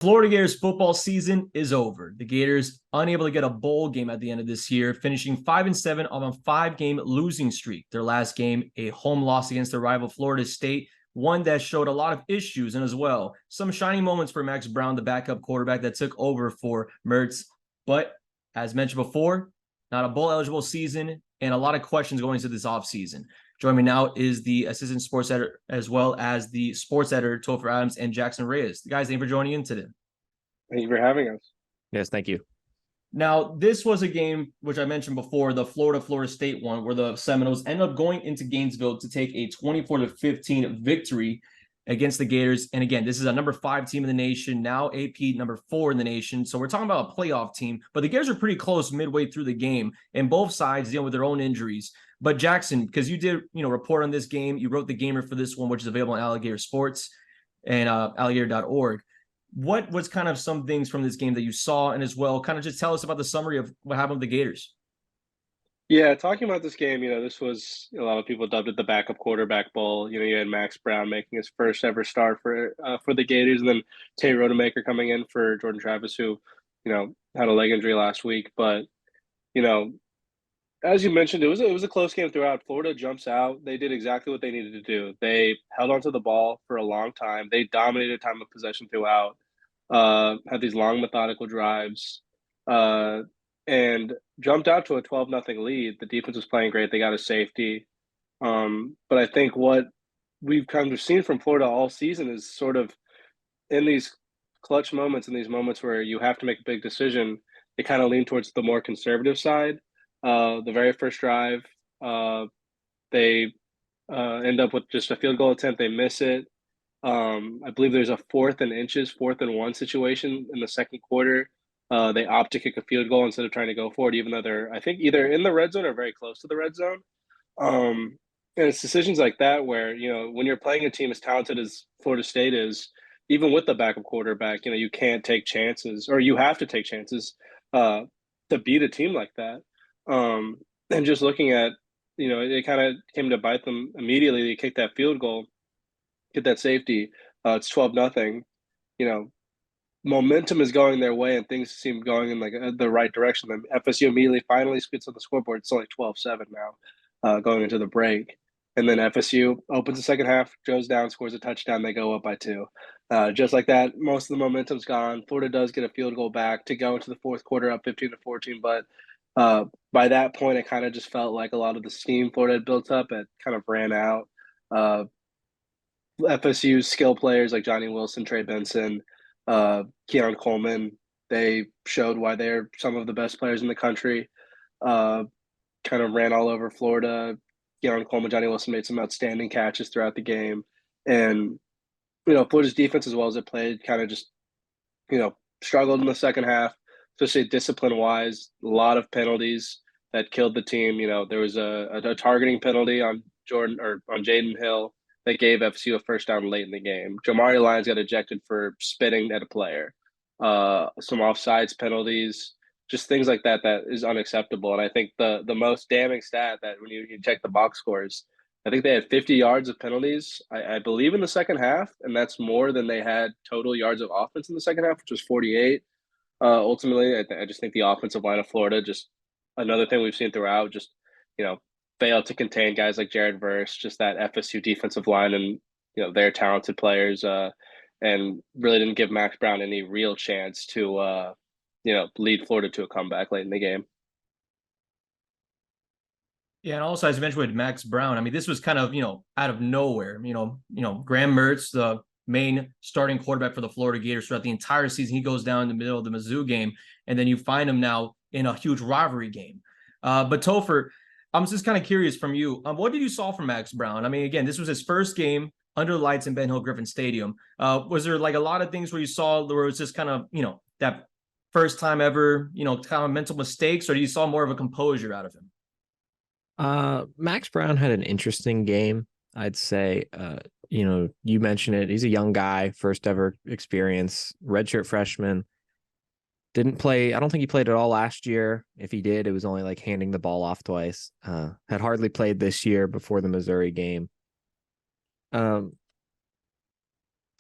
Florida Gators football season is over. The Gators unable to get a bowl game at the end of this year, finishing 5-7 on a 5-game losing streak. Their last game, a home loss against their rival Florida State, one that showed a lot of issues and as well some shining moments for Max Brown, the backup quarterback that took over for Mertz. But as mentioned before, not a bowl eligible season and a lot of questions going into this offseason. Joining me now is the assistant sports editor as well as the sports editor, Topher Adams and Jackson Reyes. The guys, thank you for joining in today. Thank you for having us. Yes, thank you. Now, this was a game which I mentioned before, the Florida State one, where the Seminoles ended up going into Gainesville to take a 24-15 victory against the Gators. And again, this is a number 5 team in the nation, now AP number 4 in the nation. So we're talking about a playoff team, but the Gators are pretty close midway through the game, and both sides dealing with their own injuries. But Jackson, because you did, report on this game, you wrote the gamer for this one, which is available on Alligator Sports and alligator.org. What was kind of some things from this game that you saw, and as well, kind of just tell us about the summary of what happened with the Gators? Yeah, talking about this game, this was a lot of people dubbed it the backup quarterback bowl. You had Max Brown making his first ever start for the Gators, and then Tay Rodemaker coming in for Jordan Travis, who had a leg injury last week. But you know, as you mentioned, it was a close game throughout. Florida jumps out. They did exactly what they needed to do. They held onto the ball for a long time. They dominated time of possession throughout. Had these long methodical drives. And jumped out to a 12-0 lead. The defense was playing great. They got a safety. But I think what we've kind of seen from Florida all season is sort of in these clutch moments, in these moments where you have to make a big decision, they kind of lean towards the more conservative side. The very first drive, they end up with just a field goal attempt. They miss it. I believe there's a 4th and inches, 4th and 1 situation in the second quarter. They opt to kick a field goal instead of trying to go for it, even though they're, I think, either in the red zone or very close to the red zone. And it's decisions like that where, when you're playing a team as talented as Florida State is, even with the backup quarterback, you can't take chances, or you have to take chances to beat a team like that. And just looking at, it kind of came to bite them immediately. They kicked that field goal, get that safety. It's 12-0. Momentum is going their way and things seem going in like the right direction. Then FSU immediately finally spits on the scoreboard. It's only 12-7 now, going into the break. And then FSU opens the second half, goes down, scores a touchdown. They go up by 2. Just like that, most of the momentum's gone. Florida does get a field goal back to go into the fourth quarter up 15-14. But by that point, it kind of just felt like a lot of the steam Florida had built up, it kind of ran out. FSU's skill players like Johnny Wilson, Trey Benson, Keon Coleman, they showed why they're some of the best players in the country. Kind of ran all over Florida. Keon Coleman, Johnny Wilson made some outstanding catches throughout the game. And, Florida's defense, as well as it played, kind of just, struggled in the second half, especially discipline-wise. A lot of penalties that killed the team. There was a targeting penalty on Jaden Hill that gave FSU a first down late in the game. Jamari Lyons got ejected for spitting at a player. Some offsides penalties, just things like that is unacceptable. And I think the most damning stat that when you check the box scores, I think they had 50 yards of penalties, I believe, in the second half, and that's more than they had total yards of offense in the second half, which was 48. Ultimately, I just think the offensive line of Florida, just another thing we've seen throughout, just, failed to contain guys like Jared Verse, just that FSU defensive line and, their talented players, and really didn't give Max Brown any real chance to, lead Florida to a comeback late in the game. Yeah, and also as you mentioned with Max Brown, I mean, this was kind of, out of nowhere. Graham Mertz, the main starting quarterback for the Florida Gators throughout the entire season, he goes down in the middle of the Mizzou game, and then you find him now in a huge rivalry game. But Topher, I'm just kind of curious from you, what did you saw from Max Brown? I mean, again, this was his first game under the lights in Ben Hill Griffin Stadium. Was there like a lot of things where you saw where it was just kind of, that first time ever, kind of mental mistakes, or you saw more of a composure out of him? Max Brown had an interesting game, I'd say. You mentioned it. He's a young guy, first ever experience, redshirt freshman. Didn't play. I don't think he played at all last year. If he did, it was only like handing the ball off twice. Had hardly played this year before the Missouri game.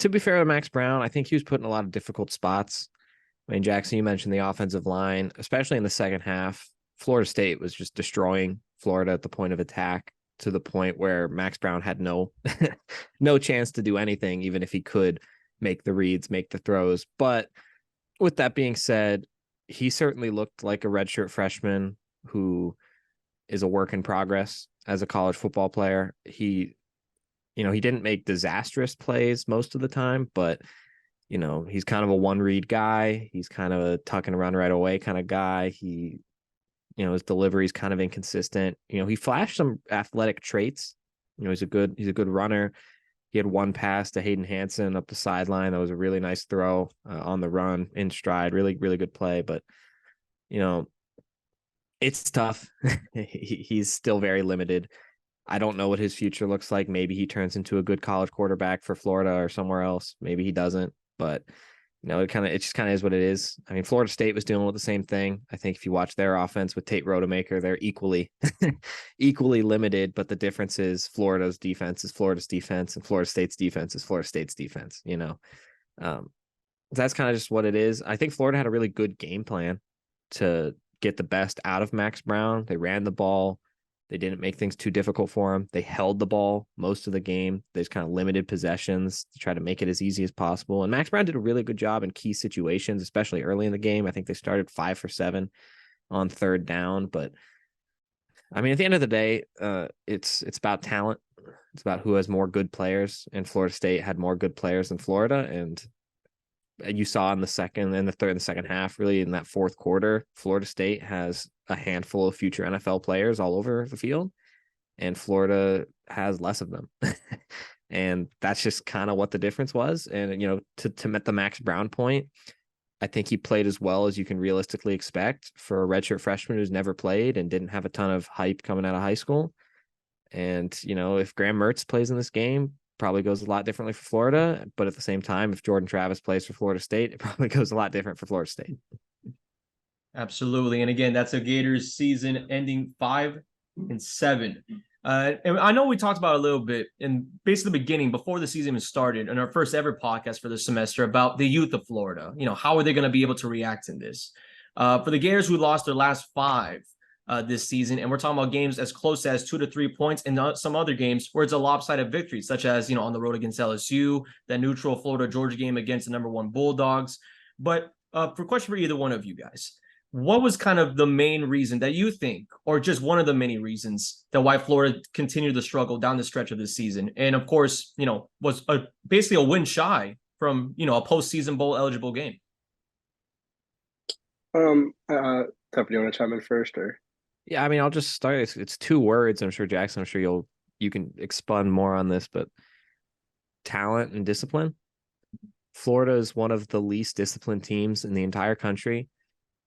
to be fair to Max Brown, I think he was put in a lot of difficult spots. I mean, Jackson, you mentioned the offensive line, especially in the second half. Florida State was just destroying Florida at the point of attack, to the point where Max Brown had no no chance to do anything, even if he could make the reads, make the throws. But with that being said, he certainly looked like a redshirt freshman who is a work in progress as a college football player. He didn't make disastrous plays most of the time, but he's kind of a one read guy. He's kind of a tuck and run right away kind of guy. His delivery is kind of inconsistent. He flashed some athletic traits. He's a good runner. He had one pass to Hayden Hansen up the sideline. That was a really nice throw on the run in stride. Really, really good play. But, it's tough. He's still very limited. I don't know what his future looks like. Maybe he turns into a good college quarterback for Florida or somewhere else. Maybe he doesn't. But it just kind of is what it is. I mean, Florida State was dealing with the same thing. I think if you watch their offense with Tate Rodemaker, they're equally limited. But the difference is Florida's defense is Florida's defense, and Florida State's defense is Florida State's defense. That's kind of just what it is. I think Florida had a really good game plan to get the best out of Max Brown. They ran the ball. They didn't make things too difficult for him. They held the ball most of the game. They just kind of limited possessions to try to make it as easy as possible. And Max Brown did a really good job in key situations, especially early in the game. I think they started 5 for 7 on third down. But I mean, at the end of the day, it's about talent. It's about who has more good players. And Florida State had more good players than Florida. And you saw in the second and the third and the second half, really in that fourth quarter, Florida State has a handful of future NFL players all over the field, and Florida has less of them. And that's just kind of what the difference was. And, to met the Max Brown point, I think he played as well as you can realistically expect for a redshirt freshman who's never played and didn't have a ton of hype coming out of high school. And, if Graham Mertz plays in this game, probably goes a lot differently for Florida. But at the same time, if Jordan Travis plays for Florida State, it probably goes a lot different for Florida State. Absolutely. And again, that's a Gators season ending 5-7. And I know we talked about a little bit in basically the beginning, before the season even started, in our first ever podcast for the semester, about the youth of Florida. How are they going to be able to react in this? For the Gators, who lost their last 5 this season, and we're talking about games as close as 2 to 3 points, and some other games where it's a lopsided victory, such as on the road against LSU, that neutral Florida Georgia game against the number 1 Bulldogs. But for question for either one of you guys, what was kind of the main reason that you think, or just one of the many reasons, that why Florida continued to struggle down the stretch of this season? And of course, was basically a win shy from, a postseason bowl eligible game. Topher, do you want to chime in first, or? Yeah, I mean, I'll just start. It's 2 words. I'm sure, Jackson, you can expand more on this, but talent and discipline. Florida is one of the least disciplined teams in the entire country.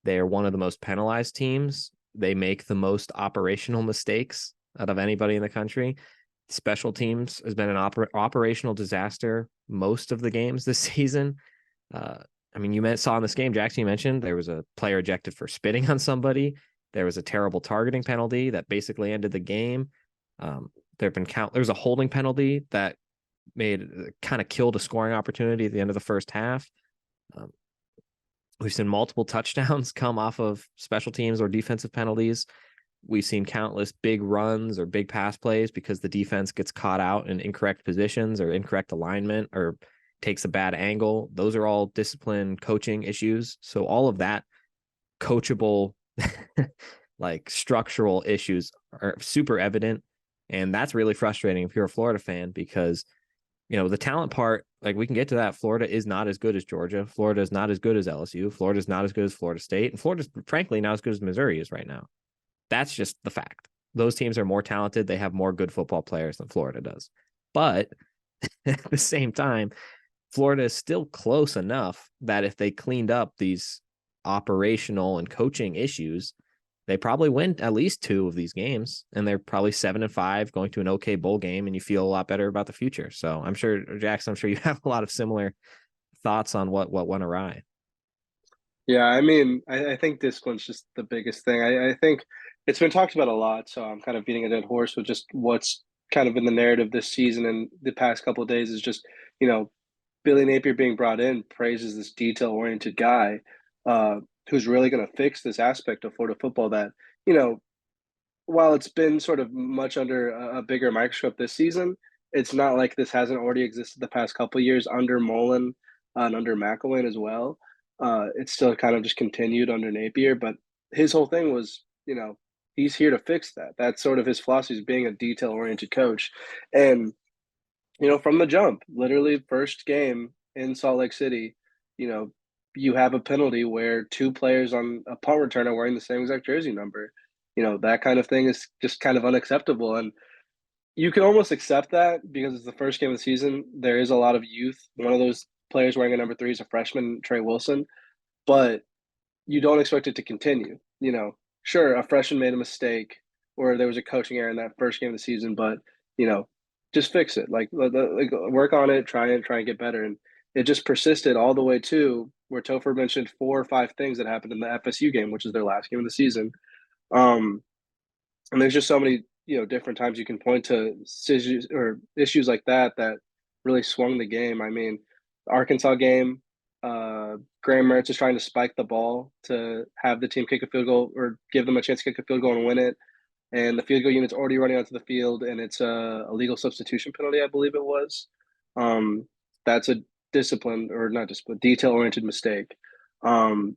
They are one of the most penalized teams. They make the most operational mistakes out of anybody in the country. Special teams has been an operational disaster most of the games this season. I mean, you saw in this game, Jackson, you mentioned there was a player ejected for spitting on somebody. There was a terrible targeting penalty that basically ended the game. There was a holding penalty that kind of killed a scoring opportunity at the end of the first half. We've seen multiple touchdowns come off of special teams or defensive penalties. We've seen countless big runs or big pass plays because the defense gets caught out in incorrect positions or incorrect alignment or takes a bad angle. Those are all discipline coaching issues. So all of that coachable, like structural issues are super evident. And that's really frustrating if you're a Florida fan, because the talent part, like, we can get to that. Florida is not as good as Georgia. Florida is not as good as LSU. Florida is not as good as Florida State. And Florida's, frankly, not as good as Missouri is right now. That's just the fact. Those teams are more talented. They have more good football players than Florida does. But at the same time, Florida is still close enough that if they cleaned up these operational and coaching issues, they probably win at least 2 of these games, and they're probably 7-5 going to an okay bowl game, and you feel a lot better about the future. So I'm sure, Jackson, you have a lot of similar thoughts on what went awry. Yeah, I mean, I think discipline's just the biggest thing. I think it's been talked about a lot, so I'm kind of beating a dead horse with just what's kind of in the narrative this season and the past couple of days is just, Billy Napier being brought in praises this detail-oriented guy who's really going to fix this aspect of Florida football that, you know, while it's been sort of much under a bigger microscope this season, it's not like this hasn't already existed the past couple of years under Mullen and under McElwain as well. It's still kind of just continued under Napier, but his whole thing was, you know, he's here to fix that. That's sort of his philosophy, is being a detail-oriented coach. And, you know, from the jump, literally first game in Salt Lake City, you know, you have a penalty where two players on a punt return are wearing the same exact jersey number. You know, that kind of thing is just kind of unacceptable. And you can almost accept that because it's the first game of the season. There is a lot of youth. One of those players wearing a number 3 is a freshman, Trey Wilson, but you don't expect it to continue. You know, sure, a freshman made a mistake or there was a coaching error in that first game of the season, but, you know, just fix it. Like work on it, try and get better. And it just persisted all the way to where Topher mentioned 4 or 5 things that happened in the FSU game, which is their last game of the season. And there's just so many, you know, different times you can point to issues like that that really swung the game. I mean, the Arkansas game, Graham Mertz is trying to spike the ball to have the team kick a field goal or give them a chance to kick a field goal and win it. And the field goal unit's already running onto the field, and it's a legal substitution penalty, I believe it was. That's a discipline, or not discipline, detail-oriented mistake.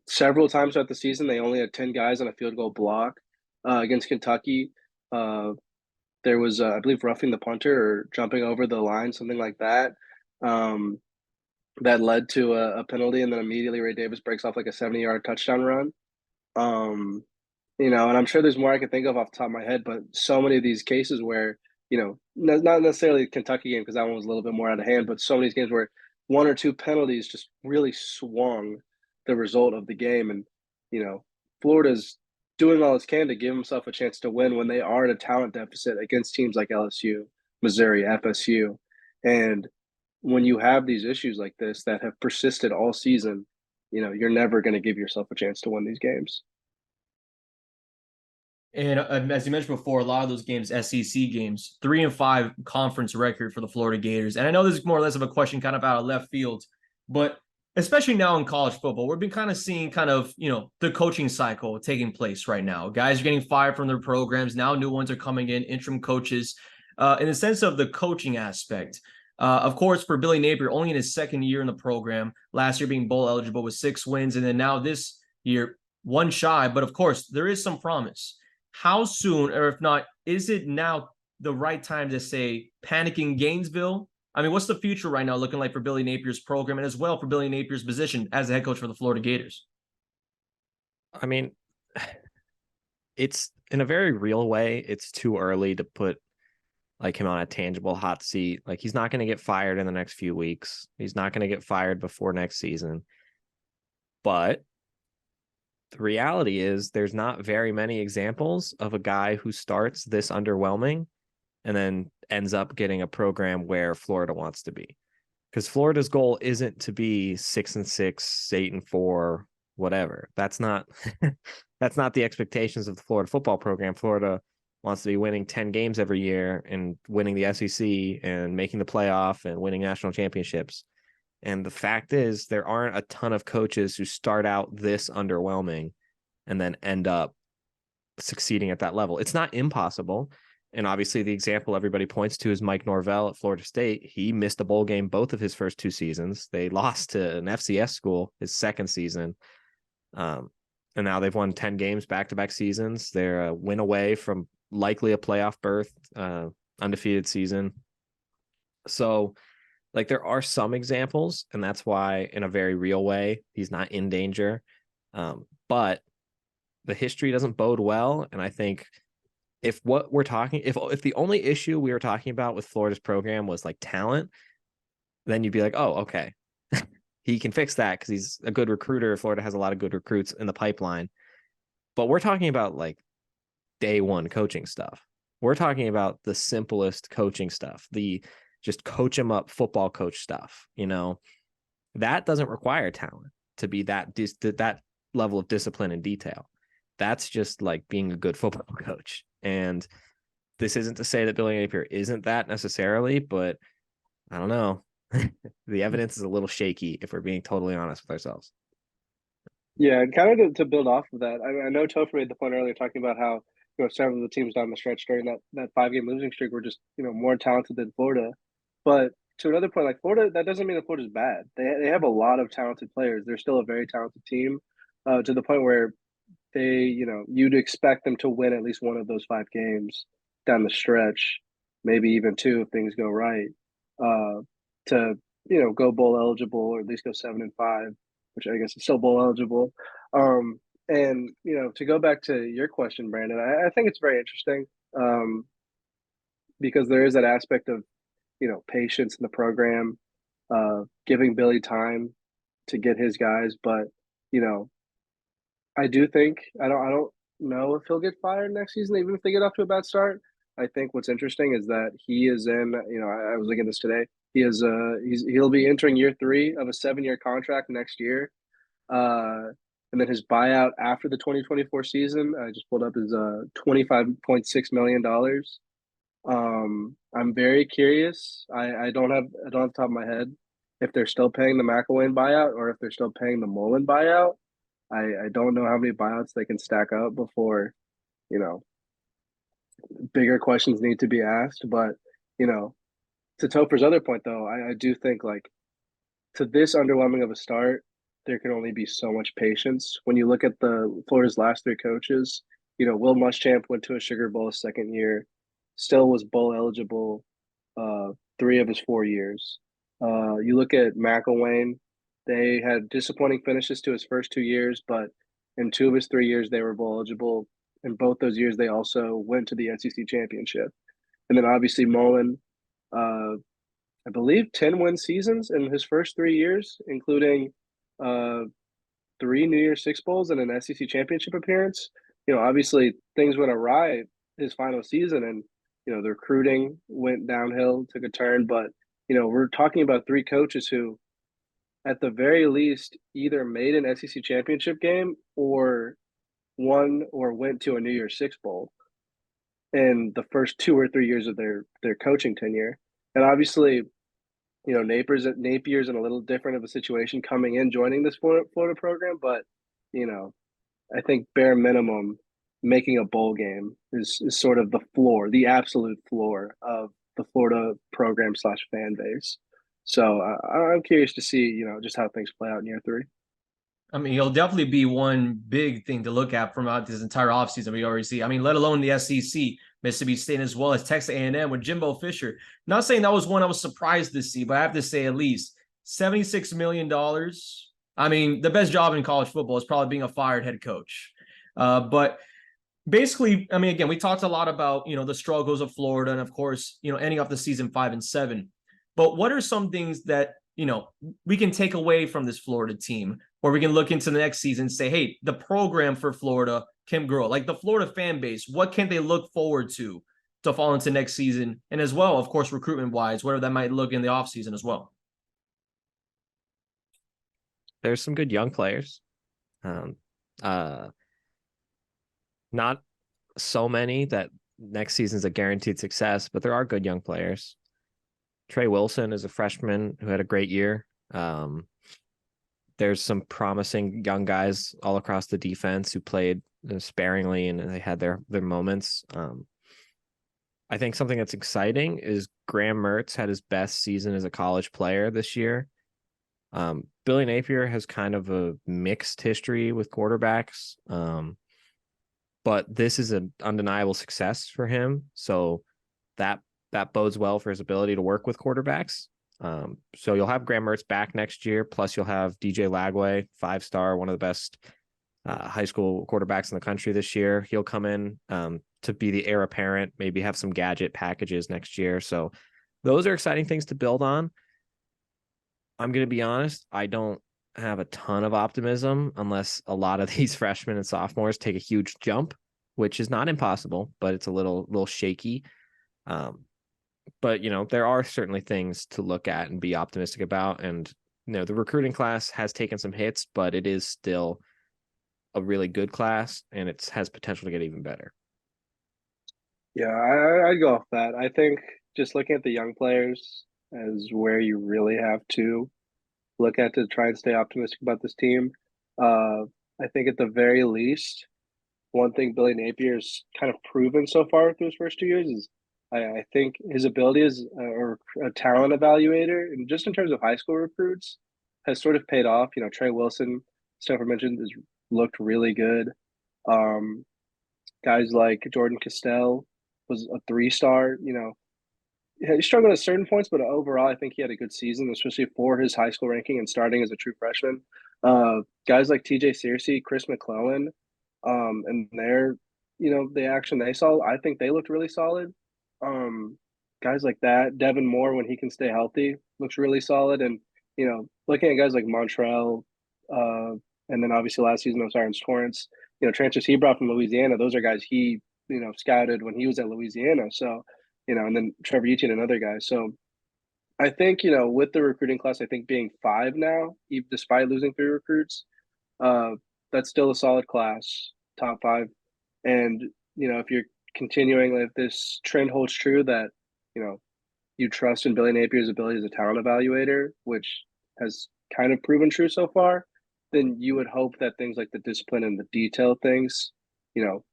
Several times throughout the season, they only had 10 guys on a field goal block. Against Kentucky, there was, I believe, roughing the punter or jumping over the line, something like that. That led to a penalty, and then immediately Ray Davis breaks off like a 70-yard touchdown run. You know, and I'm sure there's more I can think of off the top of my head, but so many of these cases where, you know, not necessarily the Kentucky game because that one was a little bit more out of hand, but so many games where 1 or 2 penalties just really swung the result of the game. And, you know, Florida's doing all it can to give himself a chance to win when they are at a talent deficit against teams like LSU, Missouri, FSU. And when you have these issues like this that have persisted all season, you know, you're never going to give yourself a chance to win these games. And as you mentioned before, a lot of those games, SEC games, 3-5 conference record for the Florida Gators. And I know this is more or less of a question kind of out of left field, but especially now in college football, we've been kind of seeing kind of, you know, the coaching cycle taking place right now. Guys are getting fired from their programs. Now new ones are coming in, interim coaches. In the sense of the coaching aspect, of course, for Billy Napier, only in his second year in the program, last year being bowl eligible with 6 wins, and then now this year, 1 shy. But of course, there is some promise. How soon, or if not, is it now the right time to say panic in Gainesville? I mean, what's the future right now looking like for Billy Napier's program and as well for Billy Napier's position as the head coach for the Florida Gators? I mean, it's in a very real way, it's too early to put like him on a tangible hot seat. Like, he's not going to get fired in the next few weeks. He's not going to get fired before next season. But the reality is there's not very many examples of a guy who starts this underwhelming and then ends up getting a program where Florida wants to be. Because Florida's goal isn't to be 6-6, 8-4, whatever. That's not that's not the expectations of the Florida football program. Florida wants to be winning 10 games every year and winning the SEC and making the playoff and winning national championships. And the fact is, there aren't a ton of coaches who start out this underwhelming and then end up succeeding at that level. It's not impossible. And obviously, the example everybody points to is Mike Norvell at Florida State. He missed a bowl game both of his first 2 seasons. They lost to an FCS school his second season. And now they've won 10 games back-to-back seasons. They're a win away from likely a playoff berth, undefeated season. So, like, there are some examples, and that's why, in a very real way, he's not in danger. But the history doesn't bode well, and I think if what we're talking, if the only issue we were talking about with Florida's program was like talent, then you'd be like, oh, okay, he can fix that because he's a good recruiter. Florida has a lot of good recruits in the pipeline. But we're talking about like day one coaching stuff. We're talking about the simplest coaching stuff, the just coach him up football coach stuff. You know, that doesn't require talent to be that level of discipline and detail. That's just like being a good football coach. And this isn't to say that Billy Napier isn't that necessarily, but I don't know. The evidence is a little shaky if we're being totally honest with ourselves. Yeah, and kind of to build off of that, I know Topher made the point earlier talking about how several of the teams down the stretch during that 5 game losing streak were just more talented than Florida. But to another point, like Florida, that doesn't mean that Florida's bad. They have a lot of talented players. They're still a very talented team, to the point where you'd expect them to win at least one of those 5 games down the stretch, maybe even two if things go right, to go bowl eligible or at least go 7-5, which I guess is still bowl eligible. And to go back to your question, Brandon, I think it's very interesting, because there is that aspect of patience in the program, giving Billy time to get his guys, but you know I do think I don't know if he'll get fired next season, even if they get off to a bad start. I think what's interesting is that he is in. I was looking at this today. He'll be entering year 3 of a 7-year contract next year, and then his buyout after the 2024 season. I just pulled up is $25.6 million. I'm very curious. I don't have the top of my head if they're still paying the McElwain buyout or if they're still paying the Mullen buyout. I don't know how many buyouts they can stack up before, you know, bigger questions need to be asked. But, you know, to Topher's other point though, I do think like to this underwhelming of a start, there can only be so much patience. When you look at the Florida's last 3 coaches, Will Muschamp went to a Sugar Bowl his second year, still was bowl eligible 3 of his 4 years. You look at McElwain, they had disappointing finishes to his first 2 years, but in 2 of his 3 years, they were bowl eligible. In both those years, they also went to the SEC championship. And then obviously Mullen, I believe 10-win seasons in his first 3 years, including 3 New Year's Six Bowls and an SEC championship appearance. Obviously things went awry his final season, and the recruiting went downhill, took a turn. But we're talking about 3 coaches who, at the very least, either made an SEC championship game or won or went to a New Year's Six Bowl in the first 2 or 3 years of their coaching tenure. And obviously, Napier's in a little different of a situation coming in, joining this Florida program. But, I think bare minimum, making a bowl game is sort of the floor, the absolute floor of the Florida program / fan base. So I'm curious to see, just how things play out in year 3. I mean, it'll definitely be one big thing to look at from out this entire offseason. We already see. I mean, let alone the SEC, Mississippi State, as well as Texas A&M with Jimbo Fisher. Not saying that was one I was surprised to see, but I have to say at least $76 million. I mean, the best job in college football is probably being a fired head coach. But basically, I mean, again, we talked a lot about, the struggles of Florida and, of course, ending off the season 5-7. But what are some things that, we can take away from this Florida team, where we can look into the next season and say, hey, the program for Florida can grow? Like the Florida fan base, what can they look forward to fall into next season? And as well, of course, recruitment-wise, whatever that might look in the offseason as well. There's some good young players. Not so many that next season's a guaranteed success, but there are good young players. Trey Wilson is a freshman who had a great year. There's some promising young guys all across the defense who played sparingly and they had their moments. I think something that's exciting is Graham Mertz had his best season as a college player this year. Billy Napier has kind of a mixed history with quarterbacks, but this is an undeniable success for him. So that bodes well for his ability to work with quarterbacks. So you'll have Graham Mertz back next year. Plus you'll have DJ Lagway, 5-star, one of the best high school quarterbacks in the country this year. He'll come in to be the heir apparent, maybe have some gadget packages next year. So those are exciting things to build on. I'm going to be honest, I don't have a ton of optimism unless a lot of these freshmen and sophomores take a huge jump, which is not impossible, but it's a little shaky. But, there are certainly things to look at and be optimistic about. And, the recruiting class has taken some hits, but it is still a really good class and it has potential to get even better. Yeah, I'd go off that. I think just looking at the young players, as where you really have to look at to try and stay optimistic about this team. I think at the very least, one thing Billy Napier's kind of proven so far through his first 2 years is I think his ability as a talent evaluator, and just in terms of high school recruits, has sort of paid off. You know, Trey Wilson, Stephen mentioned, has looked really good. Um, Guys like Jordan Castell was a 3-star. You know, he struggled at certain points, but overall, I think he had a good season, especially for his high school ranking and starting as a true freshman. Guys like TJ Searcy, Chris McClellan, and their, the action they saw, I think they looked really solid. Guys like that, Devin Moore, when he can stay healthy, looks really solid. And, looking at guys like Montrell, and then obviously last season, Osiris Torrance, transfers he brought from Louisiana, those are guys he, scouted when he was at Louisiana. So, and then Trevor Etienne and other guys. So I think, with the recruiting class, I think being 5 now, even despite losing 3 recruits, uh, that's still a solid class, top 5. And, if you're continuing, if this trend holds true that, you trust in Billy Napier's ability as a talent evaluator, which has kind of proven true so far, then you would hope that things like the discipline and the detail things,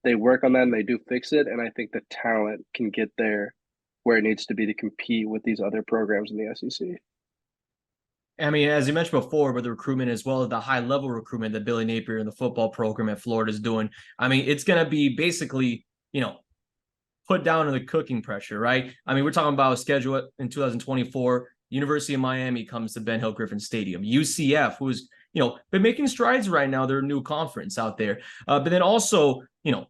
they work on that and they do fix it. And I think the talent can get there where it needs to be to compete with these other programs in the SEC. I mean, as you mentioned before, with the recruitment as well as the high level recruitment that Billy Napier and the football program at Florida is doing, I mean, it's going to be basically, put down in the cooking pressure, right? I mean, we're talking about a schedule in 2024. University of Miami comes to Ben Hill Griffin Stadium. UCF, who's been making strides right now. They're a new conference out there, but then also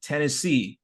Tennessee,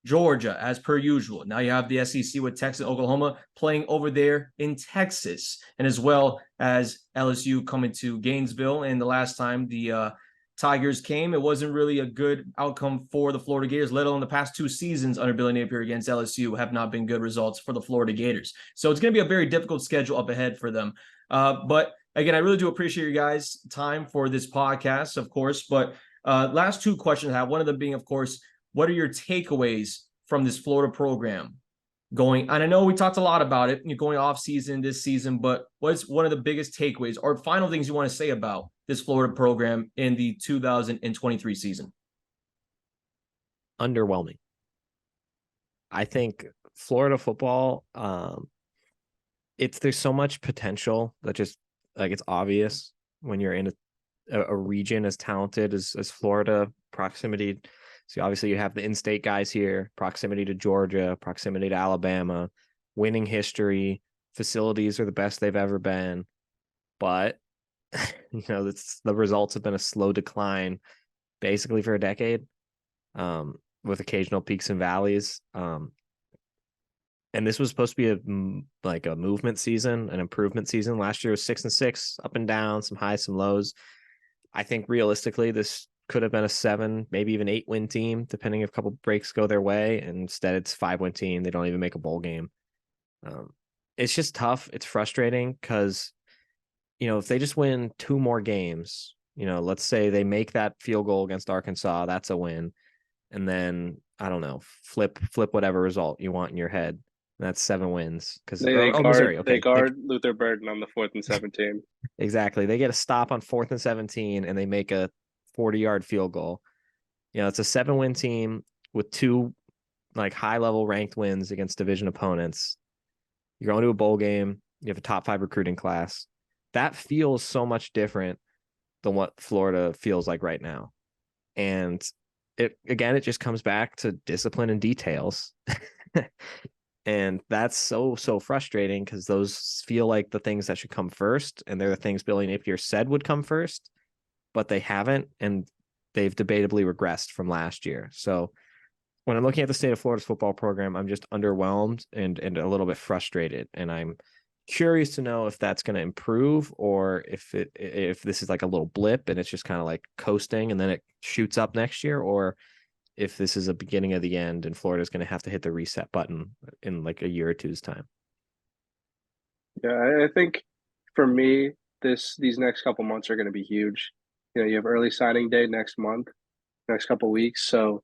Georgia, as per usual. Now you have the SEC with Texas, Oklahoma playing over there in Texas, and as well as LSU coming to Gainesville. And the last time the Tigers came, it wasn't really a good outcome for the Florida Gators, let alone the past 2 seasons under Billy Napier against LSU have not been good results for the Florida Gators. So it's going to be a very difficult schedule up ahead for them. But again, I really do appreciate you guys' time for this podcast, of course. But last 2 questions I have, one of them being, of course, what are your takeaways from this Florida program going? And I know we talked a lot about it, going off season this season, but what's one of the biggest takeaways or final things you want to say about this Florida program in the 2023 season? Underwhelming. I think Florida football, there's so much potential that just it's obvious when you're in a region as talented as Florida. Proximity. So obviously you have the in-state guys here, proximity to Georgia, proximity to Alabama, winning history, facilities are the best they've ever been. But, the results have been a slow decline basically for a decade, with occasional peaks and valleys. And this was supposed to be a movement season, an improvement season. Last year was 6-6, up and down, some highs, some lows. I think realistically, this could have been a 7, maybe even 8-win team, depending if a couple breaks go their way. And instead, it's 5-win team. They don't even make a bowl game. It's just tough. It's frustrating because, if they just win 2 more games, let's say they make that field goal against Arkansas, that's a win. And then, I don't know, flip whatever result you want in your head. And that's 7 wins. Because Missouri. Okay. They guard Luther Burden on the 4th and 17. Exactly. They get a stop on 4th and 17, and they make a 40-yard field goal. It's a 7-win team with 2 high-level ranked wins against division opponents. You're going to a bowl game. You have a top 5 recruiting class. That feels so much different than what Florida feels like right now. And it just comes back to discipline and details. And that's so frustrating because those feel like the things that should come first. And they're the things Billy Napier said would come first, but they haven't, and they've debatably regressed from last year. So when I'm looking at the state of Florida's football program, I'm just underwhelmed and a little bit frustrated. And I'm curious to know if that's going to improve or if this is like a little blip and it's just kind of like coasting and then it shoots up next year, or if this is a beginning of the end and Florida's going to have to hit the reset button in like a year or 2's time. Yeah, I think for me, these next couple months are going to be huge. You have early signing day next month, next couple weeks. So,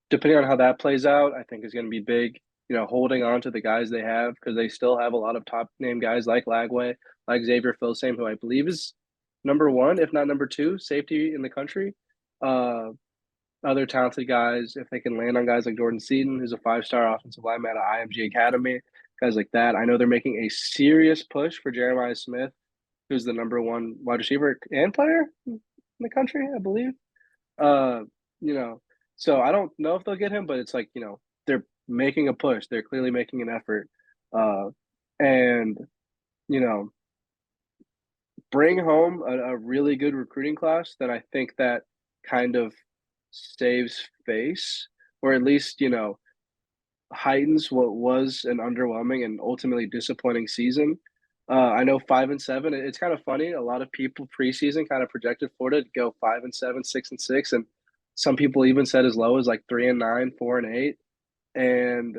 depending on how that plays out, I think is going to be big. holding on to the guys they have because they still have a lot of top name guys like Lagway, like Xavier Filsame, who I believe is number one, if not number two, safety in the country. Uh, Other talented guys, if they can land on guys like Jordan Seaton, who's a 5-star offensive lineman at IMG Academy, guys like that. I know they're making a serious push for Jeremiah Smith, who's the number one wide receiver and player in the country, I believe. Uh, you know, so I don't know if they'll get him, but it's like, they're making a push. They're clearly making an effort. And, you know, bring home a really good recruiting class that I think that kind of saves face, or at least, heightens what was an underwhelming and ultimately disappointing season. I know 5-7. It's kind of funny. A lot of people preseason kind of projected Florida to go 5-7, 6-6, and some people even said as low as like 3-9, 4-8, and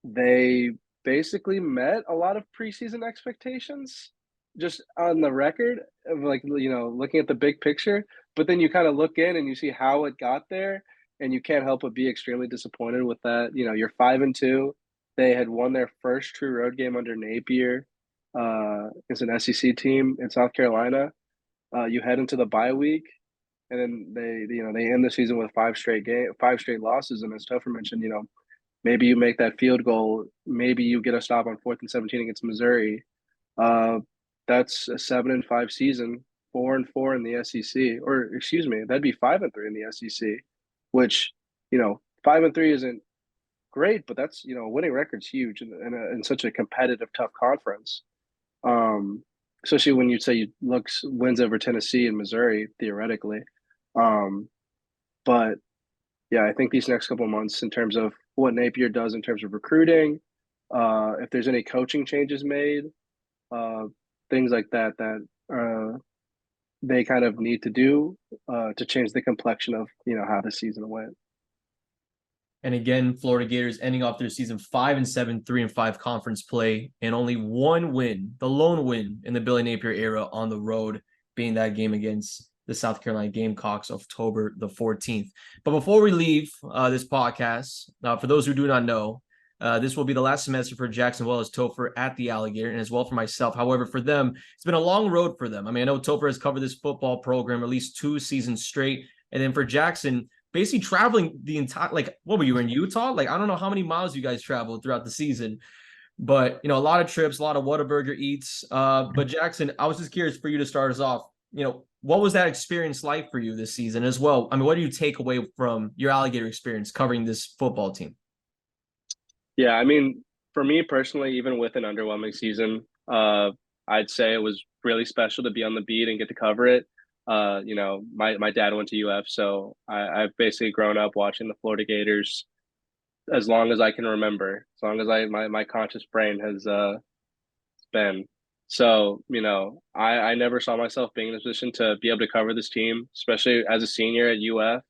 they basically met a lot of preseason expectations just on the record of like looking at the big picture. But then you kind of look in and you see how it got there, and you can't help but be extremely disappointed with that. You're 5-2. They had won their first true road game under Napier. It's an SEC team in South Carolina. You head into the bye week, and then they end the season with five straight losses. And as Topher mentioned, maybe you make that field goal, maybe you get a stop on 4th and 17 against Missouri. That's a 7-5 season, 4-4 in the SEC, or excuse me, that'd be 5-3 in the SEC, which 5-3 isn't great, but that's a winning record's huge in such a competitive, tough conference. Especially when you say you wins over Tennessee and Missouri theoretically. But yeah, I think these next couple of months, in terms of what Napier does in terms of recruiting, if there's any coaching changes made, things like that they kind of need to do to change the complexion of how the season went. And again, Florida Gators ending off their season 5-7, 3-5 conference play, and only one win, the lone win in the Billy Napier era on the road, being that game against the South Carolina Gamecocks, October the 14th. But before we leave this podcast, for those who do not know, this will be the last semester for Jackson, well as Topher at the Alligator, and as well for myself. However, for them, it's been a long road for them. I mean, I know Topher has covered this football program at least 2 seasons straight, and then for Jackson, basically traveling the entire, like, what were you in Utah? Like, I don't know how many miles you guys traveled throughout the season, but a lot of trips, a lot of Whataburger eats. But Jackson, I was just curious for you to start us off. What was that experience like for you this season as well? I mean, what do you take away from your Alligator experience covering this football team? Yeah, I mean, for me personally, even with an underwhelming season, I'd say it was really special to be on the beat and get to cover it. My dad went to UF, so I've basically grown up watching the Florida Gators as long as I can remember, as long as my conscious brain has been. So, I never saw myself being in a position to be able to cover this team, especially as a senior at UF.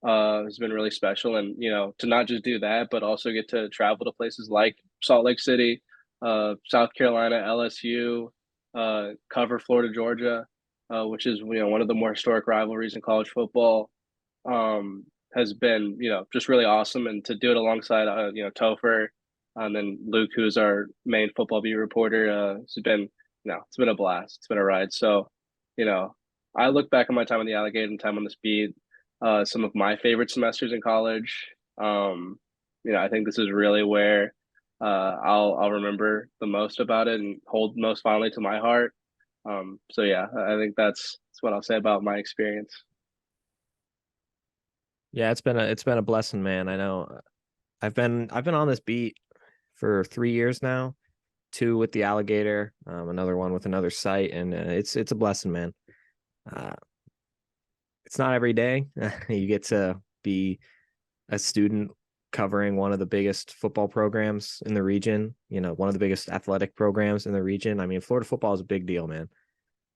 Has been really special, and to not just do that, but also get to travel to places like Salt Lake City, South Carolina, LSU, cover Florida, Georgia, which is one of the more historic rivalries in college football. Has been just really awesome, and to do it alongside Topher, and then Luke, who's our main football beat reporter. It's been a blast. It's been a ride. So I look back on my time on the Alligator and time on this beat. Some of my favorite semesters in college. I think this is really where I'll remember the most about it and hold most fondly to my heart. So yeah, I think that's what I'll say about my experience. Yeah, it's been a blessing, man. I know I've been on this beat for 3 years now, 2 with the Alligator, another one with another site, and it's a blessing, man. It's not every day you get to be a student covering one of the biggest football programs in the region, one of the biggest athletic programs in the region. I mean, Florida football is a big deal, man.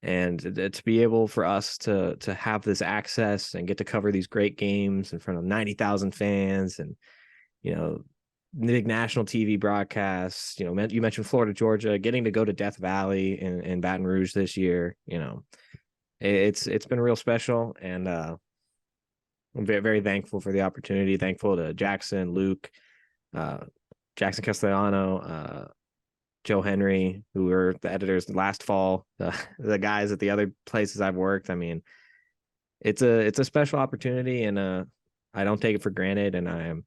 And to be able for us to have this access and get to cover these great games in front of 90,000 fans and, big national TV broadcasts, you mentioned Florida, Georgia, getting to go to Death Valley in Baton Rouge this year, it's been real special, and I'm very, very thankful for the opportunity. Thankful to Jackson, Luke, Jackson Castellano, Joe Henry, who were the editors last fall, the guys at the other places I've worked. I mean, it's a special opportunity, and I don't take it for granted, and I am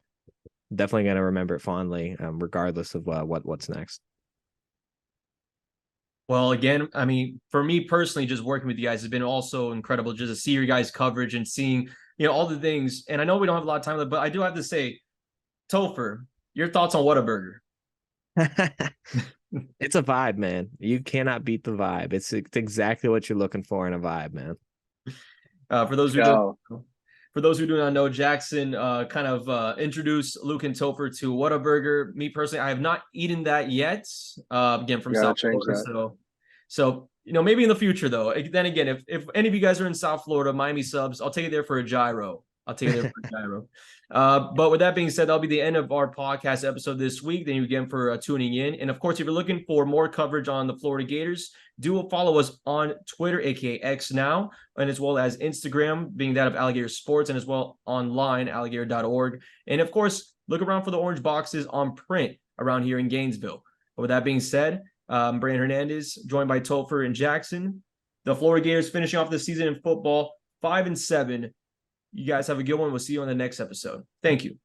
definitely going to remember it fondly, regardless of what's next. Well, again, I mean, for me personally, just working with you guys has been also incredible just to see your guys' coverage and seeing, all the things. And I know we don't have a lot of time left, but I do have to say, Topher, your thoughts on Whataburger? It's a vibe, man. You cannot beat the vibe. It's exactly what you're looking for in a vibe, man. For those who do not know, Jackson kind of introduced Luke and Topher to Whataburger. Me personally, I have not eaten that yet. Again, from South Florida. So maybe in the future though. Then again, if any of you guys are in South Florida, Miami subs, I'll take it there for a gyro. But with that being said, that'll be the end of our podcast episode this week. Thank you again for tuning in. And of course, if you're looking for more coverage on the Florida Gators, do follow us on Twitter, aka X now, and as well as Instagram, being that of Alligator Sports, and as well online, alligator.org. And of course, look around for the orange boxes on print around here in Gainesville. But with that being said, Brandon Hernandez, joined by Topher and Jackson. The Florida Gators finishing off the season in football, 5-7. You guys have a good one. We'll see you on the next episode. Thank you.